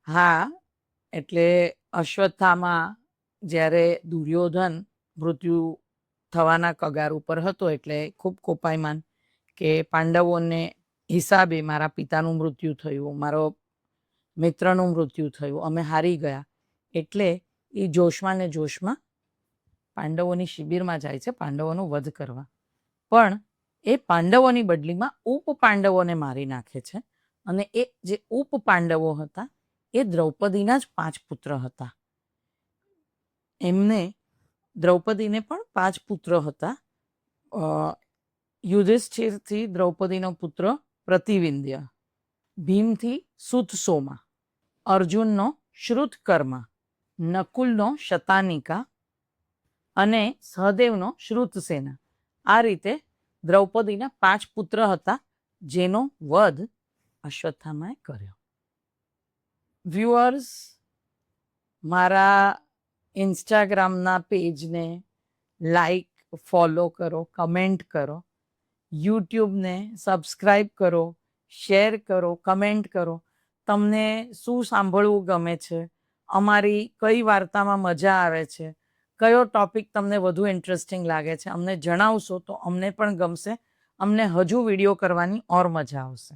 હા, એટલે અશ્વત્થામા જ્યારે દુર્યોધન મૃત્યુ થવાના કગાર ઉપર હતો એટલે ખૂબ કોપાયમાન કે પાંડવોને હિસાબે મારા પિતાનું મૃત્યુ થયું, મારો મિત્રનું મૃત્યુ થયું, અમે હારી ગયા. એટલે એ જોશમાં ને જોશમાં પાંડવોની શિબિરમાં જાય છે પાંડવોનો વધ કરવા. પણ એ પાંડવોની બદલીમાં ઉપ પાંડવોને મારી નાખે છે. અને એ જે ઉપ પાંડવો હતા એ દ્રૌપદીના જ 5 પુત્ર હતા. એમને દ્રૌપદીને પણ 5 પુત્ર હતા. યુધિષ્ઠિરથી દ્રૌપદીનો પુત્ર પ્રતિવિંધ્ય, ભીમથી સુતસોમા, અર્જુનનો શ્રુતકર્મા, નકુલનો શતાનિકા અને સહદેવનો શ્રુતસેના. આ રીતે દ્રૌપદીના 5 પુત્ર હતા જેનો વધ અશ્વત્થામાએ કર્યો. વ્યુઅર્સ, મારા ઇન્સ્ટાગ્રામના પેજને લાઈક, ફોલો કરો, કમેન્ટ કરો, યુટ્યુબને સબસ્ક્રાઈબ કરો, શેર કરો, કમેન્ટ કરો. તમને શું સાંભળવું ગમે છે, અમારી કઈ વાર્તામાં મજા આવે છે, કયો ટોપિક તમને વધુ ઇન્ટરેસ્ટિંગ લાગે છે, અમને જણાવશો તો અમને પણ ગમશે, અમને હજુ વિડીયો કરવાની ઓર મજા આવશે.